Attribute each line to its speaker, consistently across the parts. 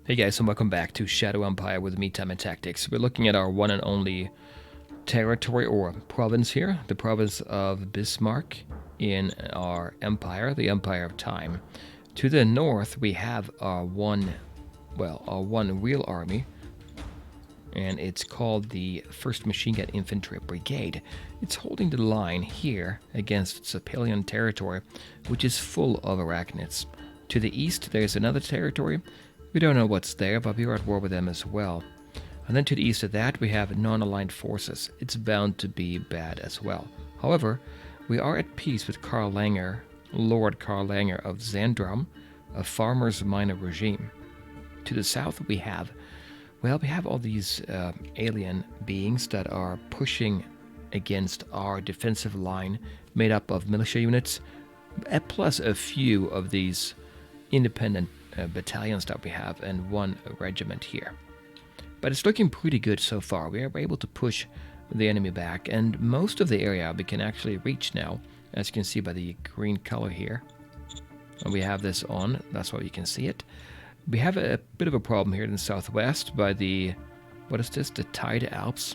Speaker 1: Hey guys, and welcome back to Shadow Empire with me, Time and Tactics. We're looking at our one and only territory or province here, the province of Bismarck in our empire, the Empire of Time. To the north, we have our one real army, and it's called the 1st Machine Gun Infantry Brigade. It's holding the line here against Sepalian territory, which is full of arachnids. To the east, there's another territory. We don't know what's there, but we are at war with them as well. And then to the east of that, we have non-aligned forces. It's bound to be bad as well. However, we are at peace with Karl Langer, Lord Karl Langer of Zandram, a farmer's minor regime. To the south, we have all these alien beings that are pushing against our defensive line, made up of militia units, plus a few of these independent battalions that we have, and one regiment here. But it's looking pretty good so far. We are able to push the enemy back, and most of the area we can actually reach now, as you can see by the green color here. And we have this on, that's why you can see it. We have a bit of a problem here in the southwest by the, the Tide Alps.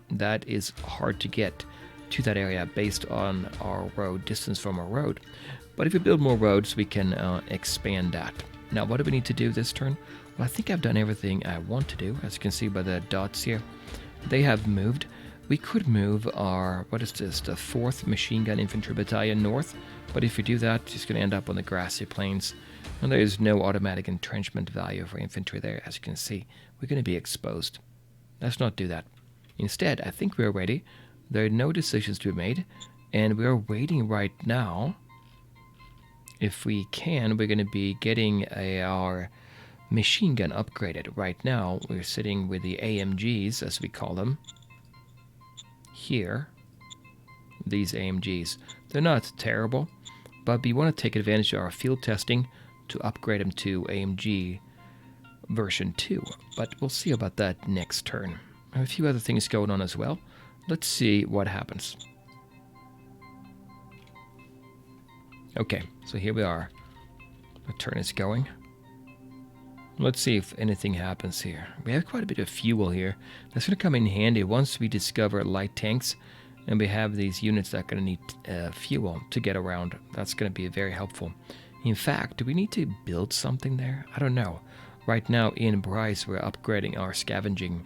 Speaker 1: That is hard to get to that area based on our road, distance from our road. But if we build more roads, we can expand that. Now, what do we need to do this turn? Well, I think I've done everything I want to do. As you can see by the dots here, they have moved. We could move our, the 4th Machine Gun Infantry Battalion north. But if we do that, it's going to end up on the grassy plains. And there is no automatic entrenchment value for infantry there. As you can see, we're going to be exposed. Let's not do that. Instead, I think we're ready. There are no decisions to be made. And we're waiting right now. If we can, we're going to be getting our machine gun upgraded. Right now, we're sitting with the AMGs, as we call them. Here. These AMGs. They're not terrible, but we want to take advantage of our field testing to upgrade them to AMG version 2. But we'll see about that next turn. I have a few other things going on as well. Let's see what happens. Okay, so here we are. The turn is going. Let's see if anything happens here. We have quite a bit of fuel here. That's going to come in handy once we discover light tanks, and we have these units that are going to need fuel to get around. That's going to be very helpful. In fact, do we need to build something there? I don't know. Right now in Bryce, we're upgrading our scavenging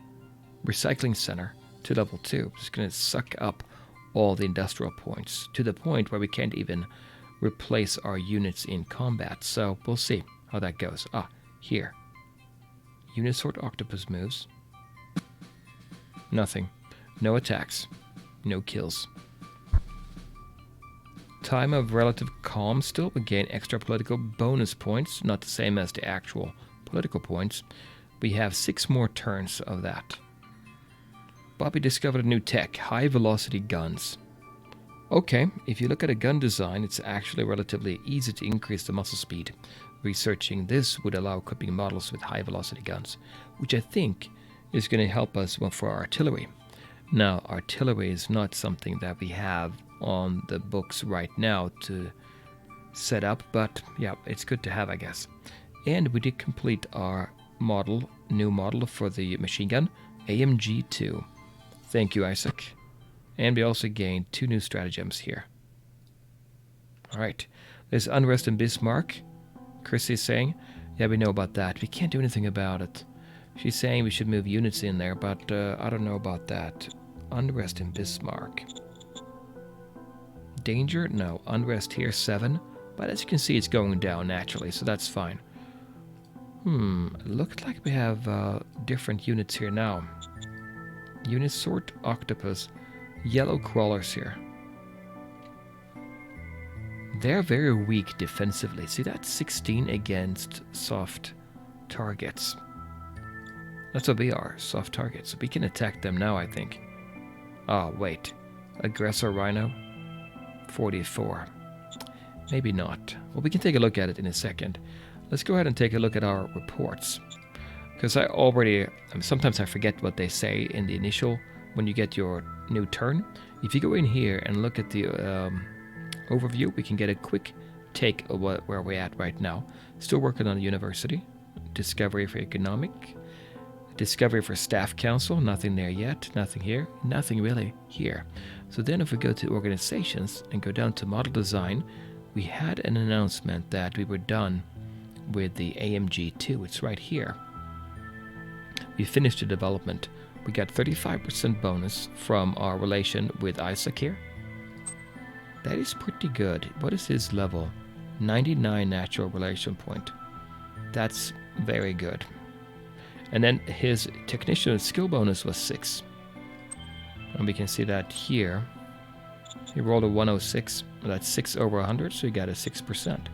Speaker 1: recycling center to level 2. It's going to suck up all the industrial points to the point where we can't even replace our units in combat. So we'll see how that goes. Here. Unisort Octopus moves. Nothing. No attacks. No kills. Time of relative calm still. We gain extra political bonus points. Not the same as the actual political points. We have 6 more turns of that. Bobby discovered a new tech. High velocity guns. Okay, if you look at a gun design, it's actually relatively easy to increase the muzzle speed. Researching this would allow equipping models with high velocity guns, which I think is going to help us for our artillery. Now, artillery is not something that we have on the books right now to set up, but yeah, it's good to have, I guess. And we did complete our new model for the machine gun, AMG 2. Thank you, Isaac. And we also gained 2 new stratagems here. Alright, there's unrest in Bismarck. Chrissy's saying, yeah, we know about that. We can't do anything about it. She's saying we should move units in there, but I don't know about that. Unrest in Bismarck. Danger? No. Unrest here, 7. But as you can see, it's going down naturally, so that's fine. Looks like we have different units here now. Unisort Octopus. Yellow crawlers here. They're very weak defensively. See, that's 16 against soft targets. That's what we are, soft targets. We can attack them now, I think. Wait. Aggressor Rhino? 44. Maybe not. Well, we can take a look at it in a second. Let's go ahead and take a look at our reports. Because sometimes I forget what they say in the initial, when you get your new turn. If you go in here and look at the overview, we can get a quick take of where we're at right now. Still working on the university. Discovery for economic. Discovery for staff council. Nothing there yet. Nothing here. Nothing really here. So then if we go to organizations and go down to model design, we had an announcement that we were done with the AMG2. It's right here. We finished the development. We got 35% bonus from our relation with Isaac here. That is pretty good. What is his level? 99 natural relation point. That's very good. And then his technician skill bonus was 6. And we can see that here. He rolled a 106. That's 6 over 100, so he got a 6%.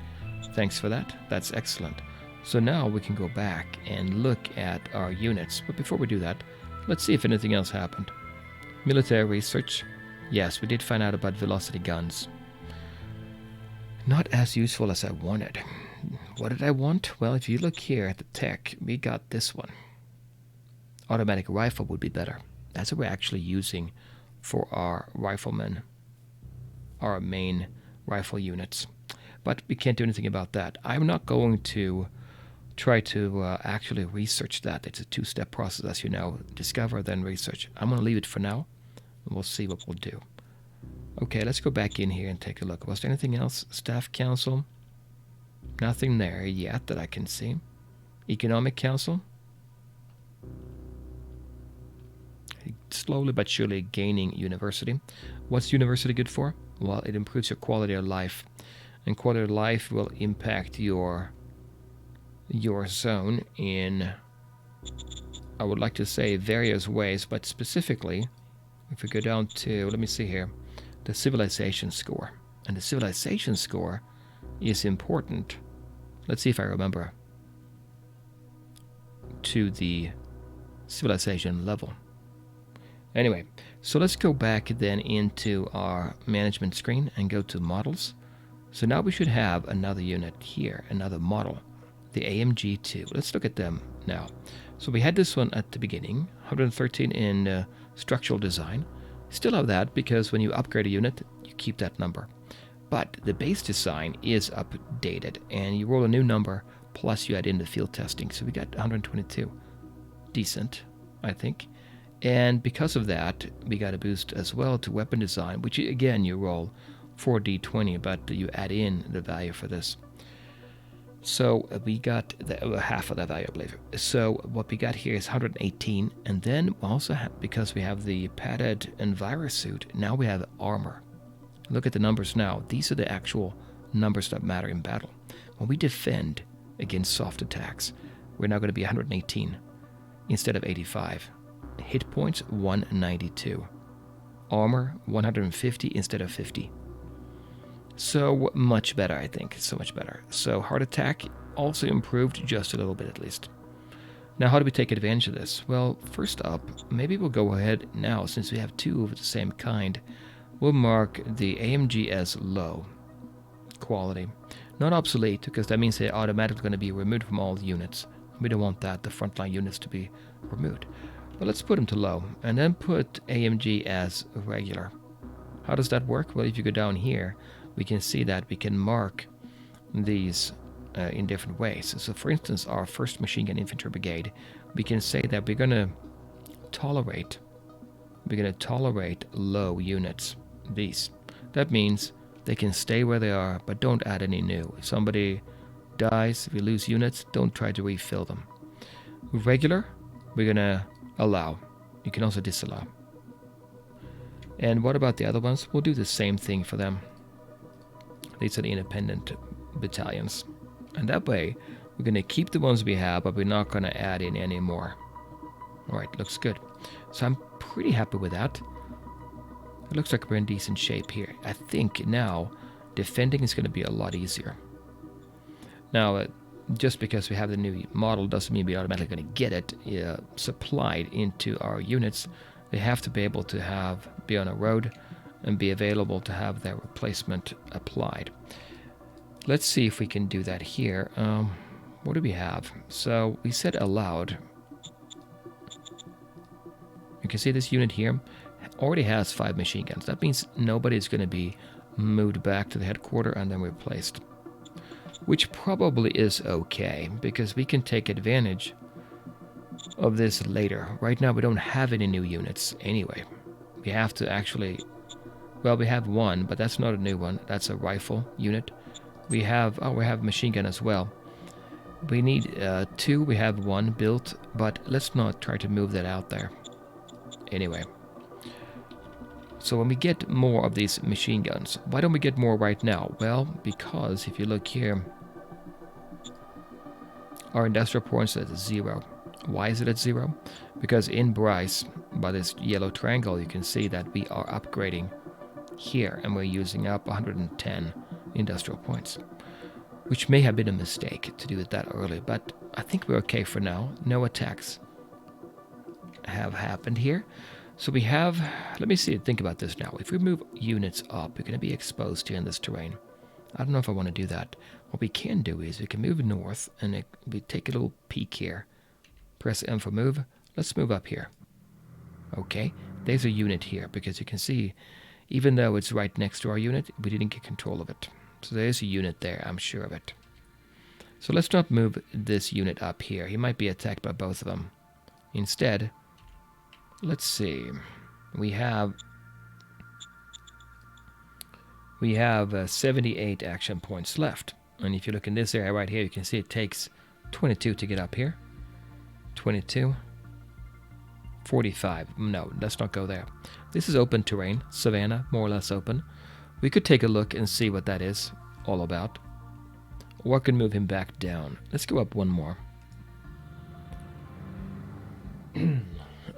Speaker 1: Thanks for that. That's excellent. So now we can go back and look at our units. But before we do that, let's see if anything else happened. Military research. Yes, we did find out about velocity guns. Not as useful as I wanted. What did I want? Well, if you look here at the tech, we got this one. Automatic rifle would be better. That's what we're actually using for our riflemen, our main rifle units. But we can't do anything about that. I'm not going to try to actually research that. It's a two-step process, as you know. Discover, then research. I'm going to leave it for now, and we'll see what we'll do. Okay, let's go back in here and take a look. Was there anything else? Staff Council? Nothing there yet that I can see. Economic Council? Slowly but surely gaining university. What's university good for? Well, it improves your quality of life. And quality of life will impact your zone in, I would like to say, various ways, but specifically, if we go down to, let me see here, the civilization score. And the civilization score is important. Let's see if I remember. To the civilization level. Anyway, so let's go back then into our management screen and go to models. So now we should have another unit here, another model, the AMG2. Let's look at them now. So we had this one at the beginning, 113 in structural design. Still have that because when you upgrade a unit, you keep that number. But the base design is updated, and you roll a new number, plus you add in the field testing. So we got 122. Decent, I think. And because of that, we got a boost as well to weapon design, which again, you roll 4d20, but you add in the value for this. So we got half of that value, I believe. So what we got here is 118, and then also because we have the padded virus suit, now we have armor. Look at the numbers now. These are the actual numbers that matter in battle. When we defend against soft attacks, we're now going to be 118 instead of 85. Hit points 192. Armor 150 instead of 50. So much better, I think. So much better. So heart attack also improved just a little bit at least. Now how do we take advantage of this? Well, first up, maybe we'll go ahead now, since we have two of the same kind. We'll mark the AMG as low quality. Not obsolete, because that means they're automatically going to be removed from all the units. We don't want that, the frontline units, to be removed. But let's put them to low, and then put AMG as regular. How does that work? Well, if you go down here, we can see that we can mark these in different ways. So for instance, our 1st Machine Gun Infantry Brigade, we can say that we're going to tolerate low units, these. That means they can stay where they are, but don't add any new. If somebody dies, if you lose units, don't try to refill them. Regular, we're going to allow. You can also disallow. And what about the other ones? We'll do the same thing for them. These are the independent battalions. And that way, we're going to keep the ones we have, but we're not going to add in any more. Alright, looks good. So I'm pretty happy with that. It looks like we're in decent shape here. I think now, defending is going to be a lot easier. Now, just because we have the new model doesn't mean we're automatically going to get it supplied into our units. They have to be able to be on a road and be available to have their replacement applied. Let's see if we can do that here. What do we have? So we said allowed. You can see this unit here already has 5 machine guns. That means nobody's going to be moved back to the headquarters and then replaced. which probably is okay, because we can take advantage of this later. Right now we don't have any new units anyway. We have to actually... Well, we have one, but that's not a new one. That's a rifle unit. We have machine gun as well. We need 2. We have 1 built, but let's not try to move that out there. Anyway. So when we get more of these machine guns, why don't we get more right now? Well, because if you look here, our industrial points is at 0. Why is it at 0? Because in Bryce, by this yellow triangle, you can see that we are upgrading here, and we're using up 110 industrial points, which may have been a mistake to do it that early, but I think we're okay for now. No attacks have happened here. So we have, let me see, think about this now. If we move units up, we're going to be exposed here in this terrain. I don't know if I want to do that. What we can do is we can move north, and we take a little peek here. Press M for move. Let's move up here. Okay, there's a unit here, because you can see, even though it's right next to our unit, we didn't get control of it. So there's a unit there, I'm sure of it. So let's not move this unit up here. He might be attacked by both of them. Instead, let's see. We have 78 action points left. And if you look in this area right here, you can see it takes 22 to get up here. 22. 45. No, let's not go there. This is open terrain, savanna, more or less open. We could take a look and see what that is all about. Or I can move him back down. Let's go up one more.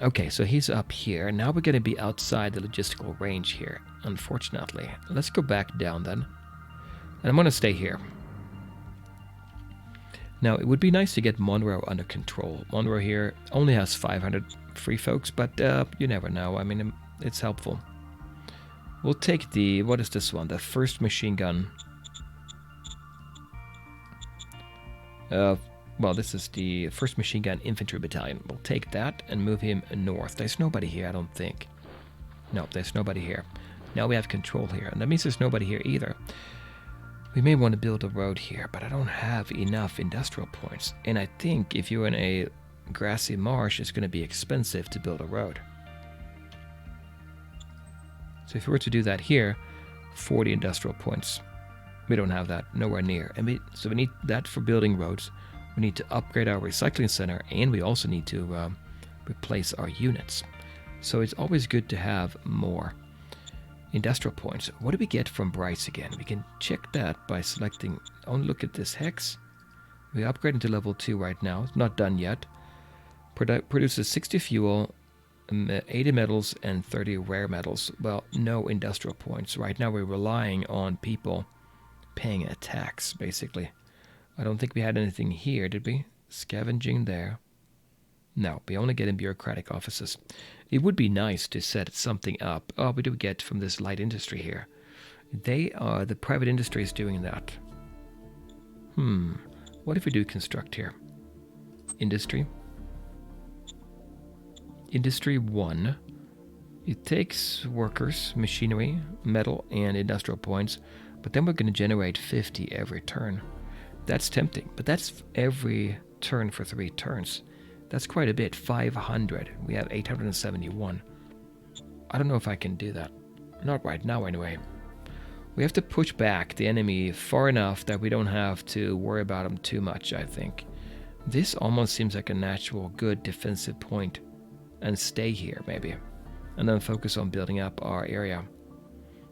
Speaker 1: Okay, so he's up here. Now we're going to be outside the logistical range here, unfortunately. Let's go back down then. And I'm going to stay here. Now, it would be nice to get Monroe under control. Monroe here only has 500 free folks, but you never know. I mean, it's helpful. We'll take the, what is this one? The 1st machine gun. Well, this is the 1st Machine Gun Infantry Battalion. We'll take that and move him north. There's nobody here, I don't think. No, there's nobody here. Now we have control here, and that means there's nobody here either. We may want to build a road here, but I don't have enough industrial points. And I think if you're in a grassy marsh, it's going to be expensive to build a road. So if we were to do that here, 40 industrial points. We don't have that, nowhere near. And so we need that for building roads. We need to upgrade our recycling center, and we also need to replace our units. So it's always good to have more industrial points. What do we get from Bryce again? We can check that by selecting, look at this hex. We upgrade into level 2 right now. It's not done yet. Produces 60 fuel, 80 metals, and 30 rare metals. Well, no industrial points. Right now we're relying on people paying a tax, basically. I don't think we had anything here, did we? Scavenging there. No, we only get in bureaucratic offices. It would be nice to set something up. Oh, we do get from this light industry here. The private industry is doing that. What if we do construct here? Industry. Industry 1. It takes workers, machinery, metal, and industrial points, but then we're going to generate 50 every turn. That's tempting, but that's every turn for 3 turns. That's quite a bit, 500. We have 871. I don't know if I can do that. Not right now, anyway. We have to push back the enemy far enough that we don't have to worry about them too much, I think. This almost seems like a natural, good defensive point. And stay here, maybe. And then focus on building up our area.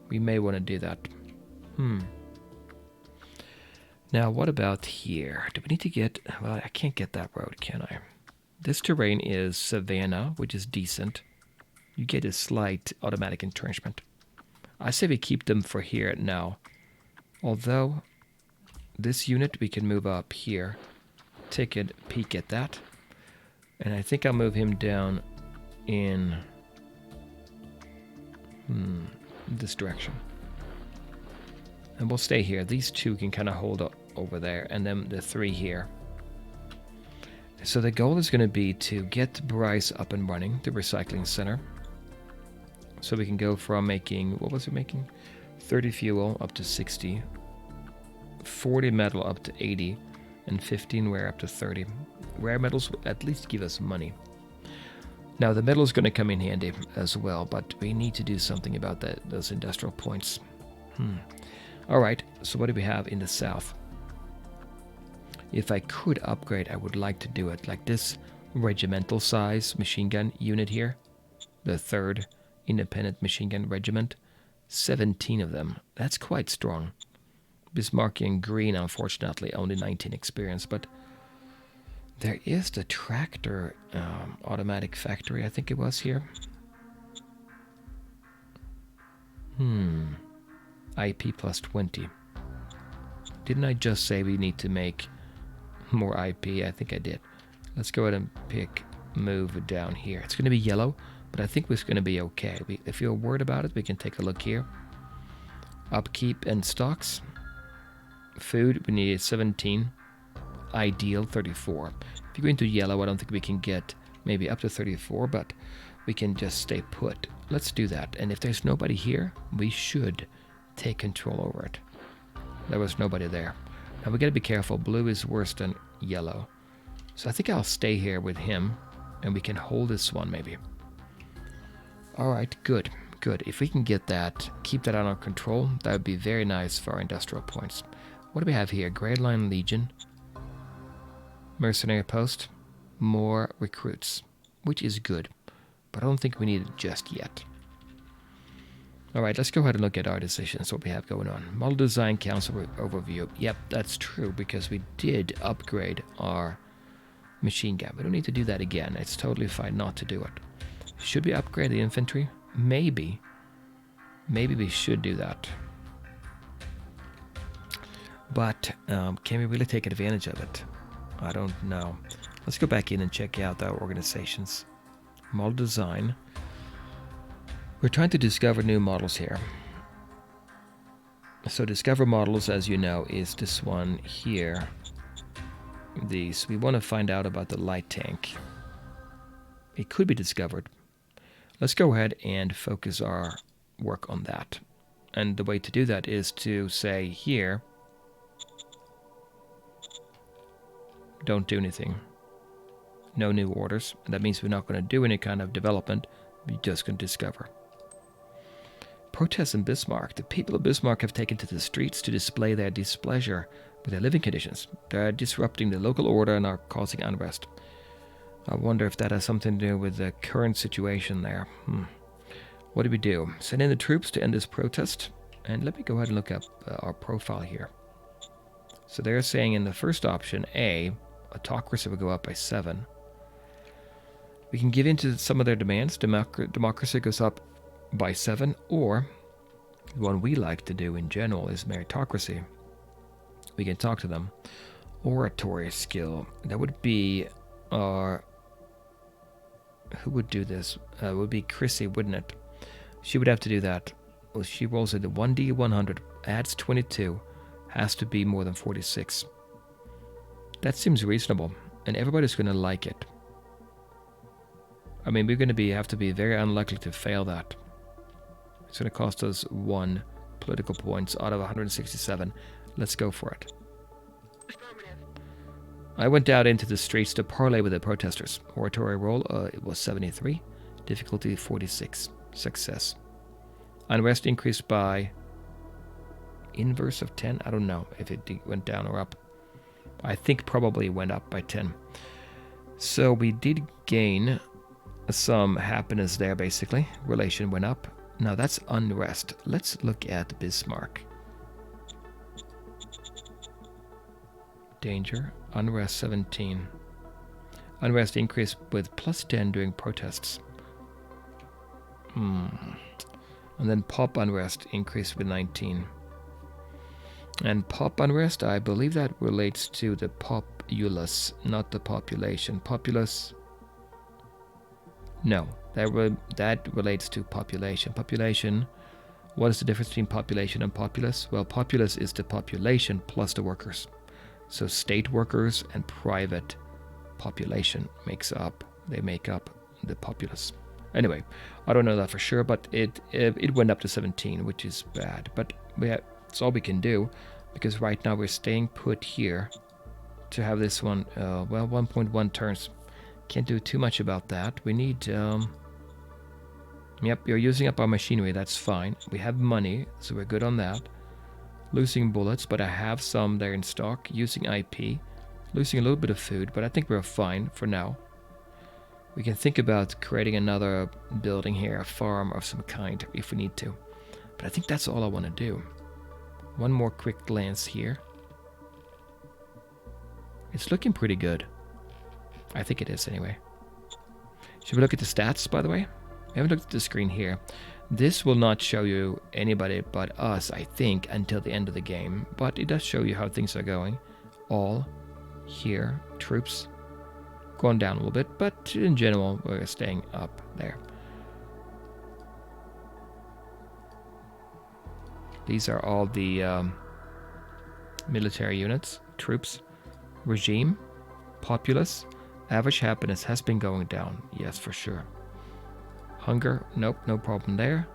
Speaker 1: We may want to do that. Now, what about here? Do we need to get... Well, I can't get that road, can I? This terrain is savanna, which is decent. You get a slight automatic entrenchment. I say we keep them for here now. Although, this unit we can move up here. Take a peek at that. And I think I'll move him down in this direction. And we'll stay here. These 2 can kind of hold up over there, and then the 3 here. So the goal is going to be to get Bryce up and running, the recycling center. So we can go from making, what was it making? 30 fuel up to 60 40 metal up to 80, and 15 rare up to 30. Rare metals will at least give us money. Now the metal is going to come in handy as well, but we need to do something about those industrial points. Alright, so what do we have in the south? If I could upgrade, I would like to do it like this regimental size machine gun unit here. The 3rd Independent Machine Gun Regiment. 17 of them. That's quite strong. Bismarckian green, unfortunately, only 19 experience, but there is the tractor automatic factory, I think it was here. IP plus 20. Didn't I just say we need to make more IP? I think I did. Let's go ahead and pick move down here. It's going to be yellow, but I think it's going to be okay. If you're worried about it, we can take a look here. Upkeep and stocks. Food, we need 17. Ideal, 34. If you go into yellow, I don't think we can get maybe up to 34, but we can just stay put. Let's do that. And if there's nobody here, we should take control over it. There was nobody there. Now we got to be careful. Blue is worse than yellow. So I think I'll stay here with him, and we can hold this one maybe. Alright, good. Good. If we can get that, keep that under control, that would be very nice for our industrial points. What do we have here? Grey Line Legion. Mercenary Post. More recruits, which is good. But I don't think we need it just yet. Alright, let's go ahead and look at our decisions, what we have going on. Model Design Council Overview. Yep, that's true, because we did upgrade our machine gun. We don't need to do that again. It's totally fine not to do it. Should we upgrade the infantry? Maybe. Maybe we should do that. But can we really take advantage of it? I don't know. Let's go back in and check out our organizations. Model Design. We're trying to discover new models here. So discover models, as you know, is this one here. These. We want to find out about the light tank. It could be discovered. Let's go ahead and focus our work on that. And the way to do that is to say here, don't do anything. No new orders. That means we're not going to do any kind of development. We're just going to discover. Protests in Bismarck. The people of Bismarck have taken to the streets to display their displeasure with their living conditions. They are disrupting the local order and are causing unrest. I wonder if that has something to do with the current situation there. What do we do? Send in the troops to end this protest. And let me go ahead and look up our profile here. So they're saying in the first option, A, autocracy will go up by 7. We can give in to some of their demands. Democracy goes up by 7, or the one we like to do in general is meritocracy. We can talk to them. Oratory skill. That would be our... Who would do this? It would be Chrissy, wouldn't it? She would have to do that. Well, she rolls it. The 1D100 adds 22. Has to be more than 46. That seems reasonable, and everybody's going to like it. I mean, we're going to have to be very unlikely to fail that. It's going to cost us 1 political points out of 167. Let's go for it. I went out into the streets to parley with the protesters. Oratory roll, it was 73. Difficulty 46. Success. Unrest increased by inverse of 10. I don't know if it went down or up. I think probably went up by 10. So we did gain some happiness there, basically. Relation went up. Now that's unrest. Let's look at Bismarck. Danger. Unrest 17. Unrest increased with plus 10 during protests. And then pop unrest increased with 19. And pop unrest, I believe that relates to the populace, not the population. Populace. No, that relates to population. Population, what is the difference between population and populace? Well, populace is the population plus the workers. So state workers and private population make up the populace. Anyway, I don't know that for sure, but it went up to 17, which is bad. But that's all we can do. Because right now we're staying put here to have this one, well, 1.1 turns. Can't do too much about that. We need, yep, you're using up our machinery, that's fine. We have money, so we're good on that. Losing bullets, but I have some there in stock. Using IP. Losing a little bit of food, but I think we're fine for now. We can think about creating another building here, a farm of some kind, if we need to. But I think that's all I want to do. One more quick glance here. It's looking pretty good. I think it is anyway. Should we look at the stats, by the way? I haven't looked at the screen here. This will not show you anybody but us, I think, until the end of the game. But it does show you how things are going. All here, troops, gone down a little bit, but in general, we're staying up there. These are all the military units, troops, regime, populace, average happiness has been going down. Yes, for sure. Hunger, nope, no problem there.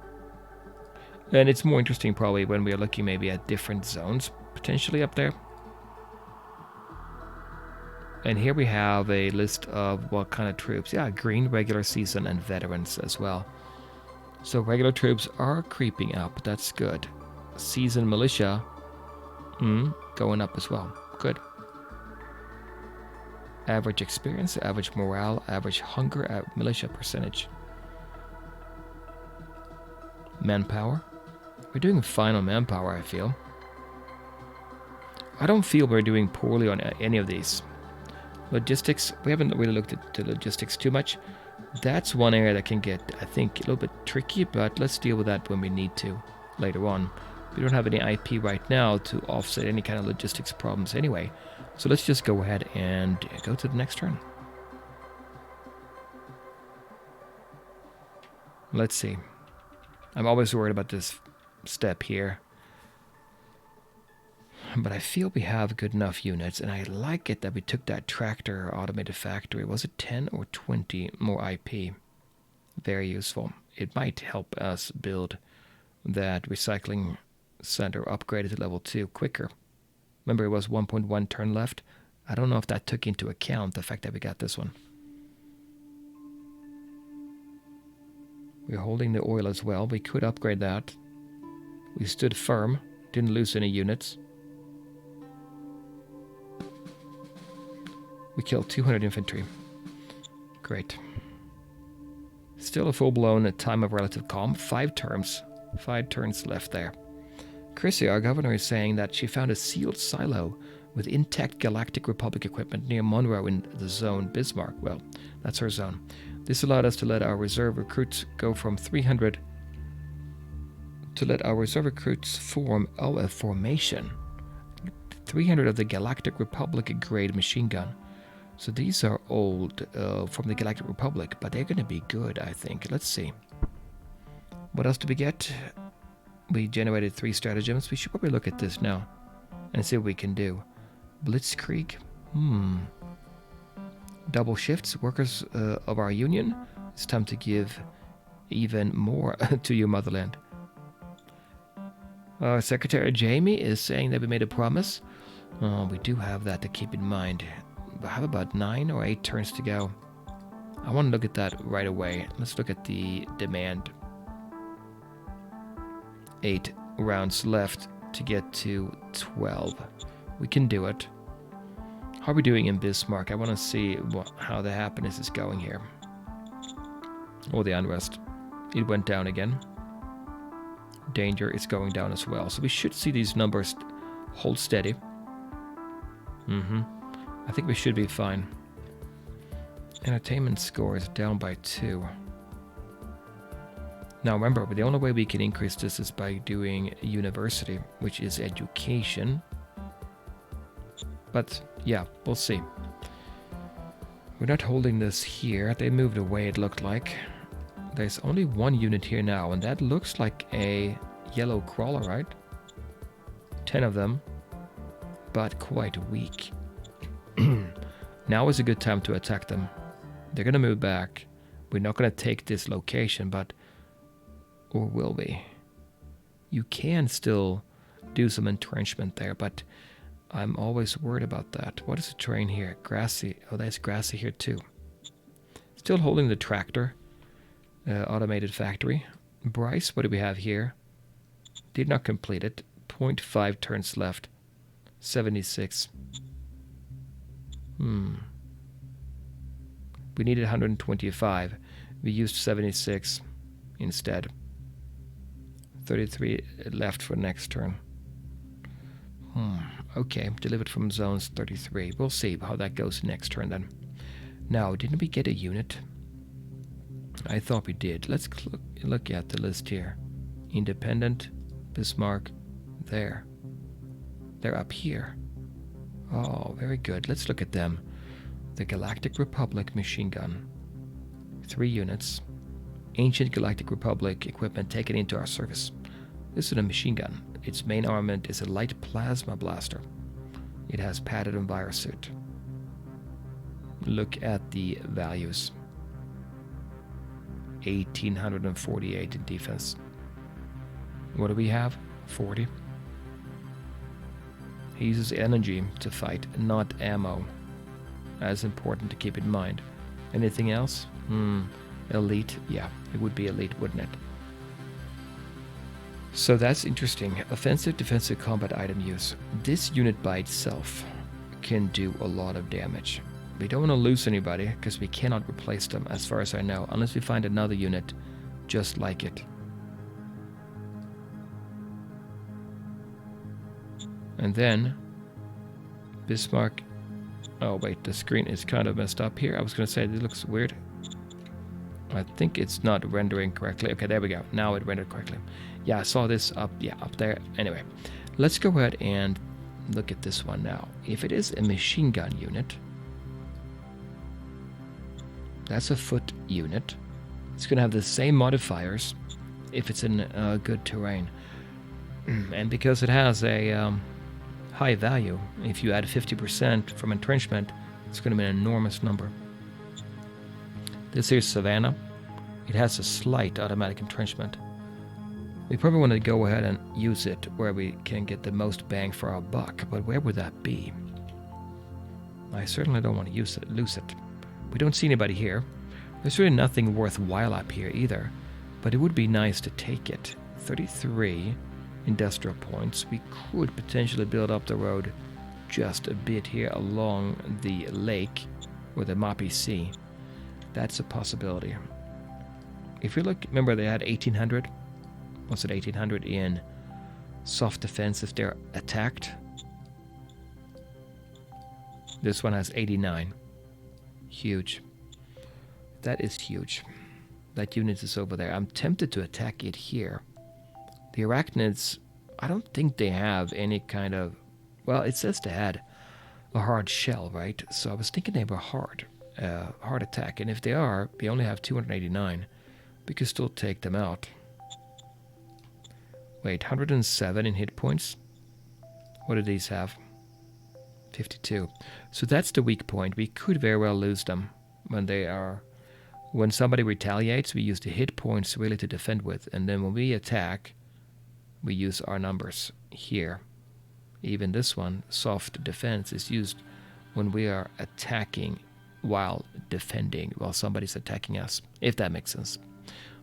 Speaker 1: And it's more interesting probably when we are looking maybe at different zones potentially up there. And here we have a list of what kind of troops. Yeah, green, regular, season, and veterans as well. So regular troops are creeping up. That's good. Season militia, going up as well. Good. Average experience, average morale, average hunger, militia percentage. Manpower. We're doing fine on manpower, I feel. I don't feel we're doing poorly on any of these. Logistics, we haven't really looked at the logistics too much. That's one area that can get, I think, a little bit tricky, but let's deal with that when we need to later on. We don't have any IP right now to offset any kind of logistics problems anyway. So let's just go ahead and go to the next turn. Let's see. I'm always worried about this step here. But I feel we have good enough units, and I like it that we took that tractor automated factory. Was it 10 or 20 more IP? Very useful. It might help us build that recycling center upgraded to level 2 quicker. Remember, it was 1.1 turn left. I don't know if that took into account the fact that we got this one. We're holding the oil as well. We could upgrade that. We stood firm. Didn't lose any units. We killed 200 infantry. Great. Still a full-blown time of relative calm. 5 turns. 5 turns left there. Chrissy, our governor, is saying that she found a sealed silo with intact Galactic Republic equipment near Monroe in the zone Bismarck. Well, that's her zone. This allowed us to let our reserve recruits go from 300 to let our reserve recruits form a formation. 300 of the Galactic Republic grade machine gun. So these are old from the Galactic Republic, but they're going to be good, I think. Let's see. What else did we get? We generated 3 stratagems. We should probably look at this now and see what we can do. Blitzkrieg. Double shifts. Workers of our union. It's time to give even more to your motherland. Secretary Jamie is saying that we made a promise. We do have that to keep in mind. I have about 9 or 8 turns to go. I want to look at that right away. Let's look at the demand. 8 rounds left to get to 12. We can do it. How are we doing in Bismarck? I want to see how the happiness is going here. Or the unrest. It went down again. Danger is going down as well. So we should see these numbers hold steady. I think we should be fine. Entertainment score is down by 2. Now remember, the only way we can increase this is by doing university, which is education. But yeah, we'll see. We're not holding this here. They moved away, it looked like. There's only 1 unit here now, and that looks like a yellow crawler, right? 10 of them, but quite weak. Now is a good time to attack them. They're going to move back. We're not going to take this location, but... Or will we? You can still do some entrenchment there, but I'm always worried about that. What is the terrain here? Grassy. Oh, that's grassy here too. Still holding the tractor. Automated factory. Bryce, what do we have here? Did not complete it. 0.5 turns left. 76. We needed 125. We used 76 instead. 33 left for next turn. Okay, delivered from zones 33. We'll see how that goes next turn then. Now, didn't we get a unit? I thought we did. Let's look at the list here. Independent, Bismarck, there. They're up here. Oh, very good. Let's look at them. The Galactic Republic machine gun. 3 units. Ancient Galactic Republic equipment taken into our service. This is a machine gun. Its main armament is a light plasma blaster. It has padded and suit. Look at the values. 1848 in defense. What do we have? 40. He uses energy to fight, not ammo. That's important to keep in mind. Anything else? Elite? Yeah, it would be elite, wouldn't it? So that's interesting. Offensive, defensive combat item use. This unit by itself can do a lot of damage. We don't want to lose anybody because we cannot replace them as far as I know, unless we find another unit just like it. And then Bismarck. Oh wait, the screen is kind of messed up here. I was going to say it looks weird. I think it's not rendering correctly. Okay, there we go. Now it rendered correctly. Yeah, I saw this up there. Anyway, let's go ahead and look at this one now. If it is a machine gun unit, that's a foot unit. It's going to have the same modifiers if it's in good terrain. And because it has a high value, if you add 50% from entrenchment, it's going to be an enormous number. This here's Savannah. It has a slight automatic entrenchment. We probably want to go ahead and use it where we can get the most bang for our buck, but where would that be? I certainly don't want to lose it. We don't see anybody here. There's really nothing worthwhile up here either, but it would be nice to take it. 33 industrial points. We could potentially build up the road just a bit here along the lake or the Mapi Sea. That's a possibility. If you look, remember they had 1800. What's it, 1800 in soft defense if they're attacked? This one has 89. Huge. That is huge. That unit is over there. I'm tempted to attack it here. The arachnids, I don't think they have any kind of... Well, it says they had a hard shell, right? So I was thinking they were hard attack. And if they are, we only have 289. We could still take them out. Wait, 107 in hit points? What do these have? 52. So that's the weak point. We could very well lose them when they are... When somebody retaliates, we use the hit points really to defend with. And then when we attack, we use our numbers here. Even this one, soft defense, is used when we are attacking while defending, while somebody's attacking us, if that makes sense.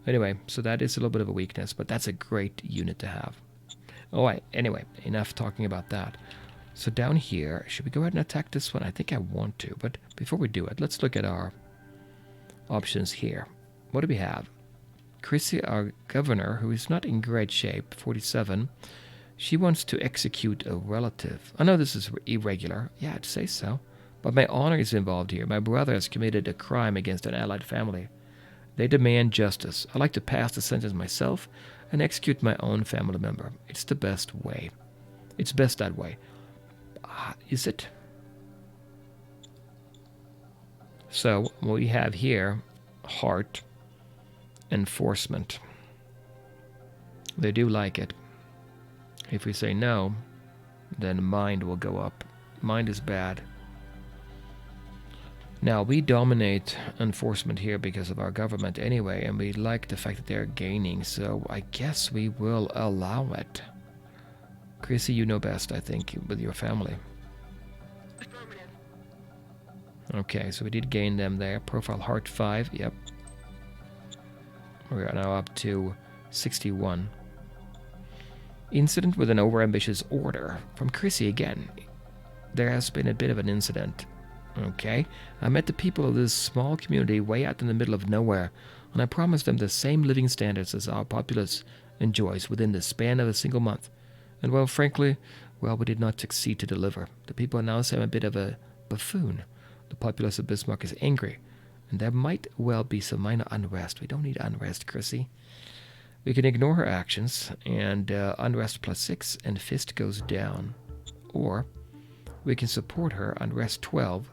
Speaker 1: Anyway, so that is a little bit of a weakness, but that's a great unit to have. Alright, anyway, enough talking about that. So down here, should we go ahead and attack this one? I think I want to, but before we do it, let's look at our options here. What do we have? Chrissy, our governor, who is not in great shape, 47, she wants to execute a relative. I know this is irregular. Yeah, I'd say so. But my honor is involved here. My brother has committed a crime against an allied family. They demand justice. I like to pass the sentence myself and execute my own family member. It's the best way. It's best that way. Is it? So what we have here, heart, enforcement. They do like it. If we say no, then mind will go up. Mind is bad. Now, we dominate enforcement here because of our government anyway, and we like the fact that they're gaining, so I guess we will allow it. Chrissy, you know best, I think, with your family.
Speaker 2: Affirmative.
Speaker 1: Okay, so we did gain them there. Profile heart 5, yep. We are now up to 61. Incident with an overambitious order. From Chrissy again. There has been a bit of an incident. Okay, I met the people of this small community way out in the middle of nowhere, and I promised them the same living standards as our populace enjoys within the span of a single month. And well, frankly, well, we did not succeed to deliver. The people are now saying I'm a bit of a buffoon. The populace of Bismarck is angry, and there might well be some minor unrest. We don't need unrest, Chrissy. We can ignore her actions, and unrest +6, and fist goes down. Or we can support her, unrest 12,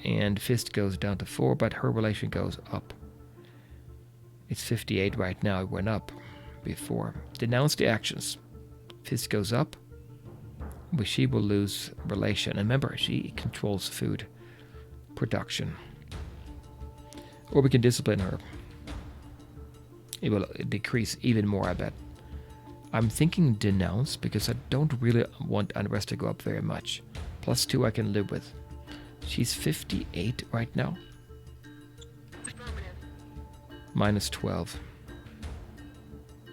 Speaker 1: and fist goes down to 4, but her relation goes up. It's 58 right now. It went up before. Denounce the actions. Fist goes up, but she will lose relation. And remember, she controls food production. Or we can discipline her. It will decrease even more, I bet. I'm thinking denounce because I don't really want unrest to go up very much. +2 I can live with. She's 58 right now. -12.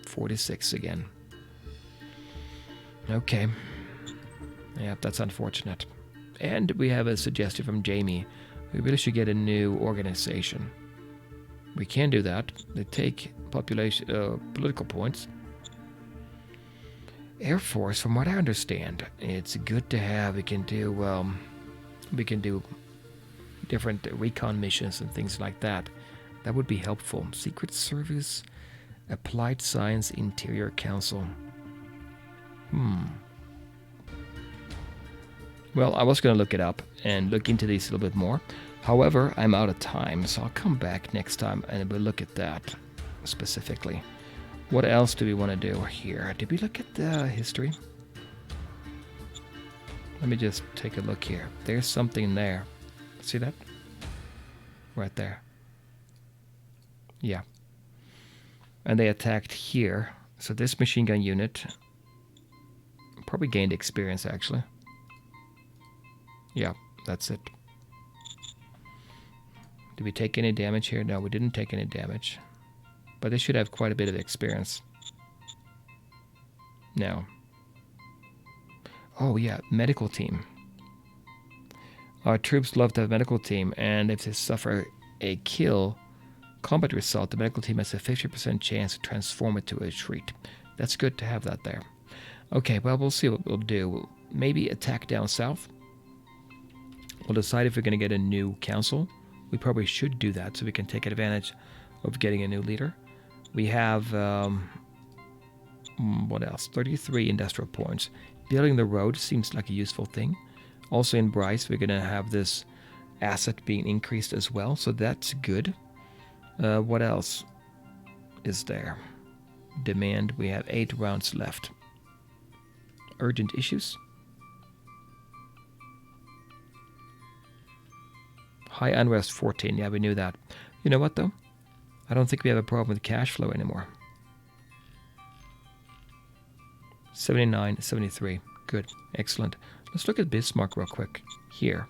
Speaker 1: 46 again. Okay. Yep, that's unfortunate. And we have a suggestion from Jamie. We really should get a new organization. We can do that. They take population, political points. Air Force, from what I understand, it's good to have. We can do different recon missions and things like that. That would be helpful. Secret Service, Applied Science, Interior Council. Well, I was going to look it up and look into these a little bit more. However, I'm out of time, so I'll come back next time and we'll look at that specifically. What else do we want to do here? Did we look at the history? Let me just take a look here. There's something there. See that? Right there. Yeah. And they attacked here. So this machine gun unit probably gained experience, actually. Yeah, that's it. Did we take any damage here? No, we didn't take any damage. But they should have quite a bit of experience. No. Oh yeah, medical team. Our troops love to have a medical team, and if they suffer a kill combat result, the medical team has a 50% chance to transform it to a retreat. That's good to have that there. Okay, well, we'll see what we'll do. Maybe attack down south. We'll decide if we're going to get a new council. We probably should do that so we can take advantage of getting a new leader. We have, what else? 33 industrial points. Building the road seems like a useful thing. Also in Bryce, we're going to have this asset being increased as well, so that's good. What else is there? Demand, we have 8 rounds left. Urgent issues. High unrest 14, yeah, we knew that. You know what though? I don't think we have a problem with cash flow anymore. 79, 73, good, excellent. Let's look at Bismarck real quick, here.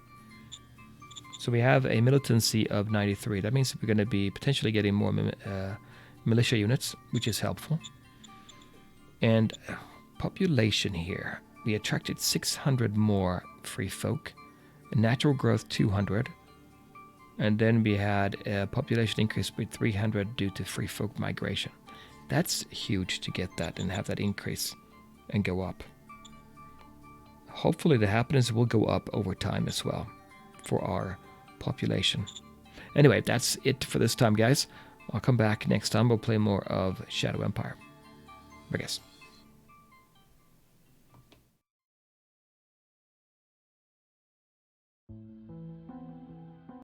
Speaker 1: So we have a militancy of 93. That means we're going to be potentially getting more militia units, which is helpful. And population here. We attracted 600 more free folk. Natural growth 200. And then we had a population increase by 300 due to free folk migration. That's huge to get that and have that increase and go up. Hopefully the happiness will go up over time as well for our population. Anyway, that's it for this time, guys. I'll come back next time. We'll play more of Shadow Empire. I guess.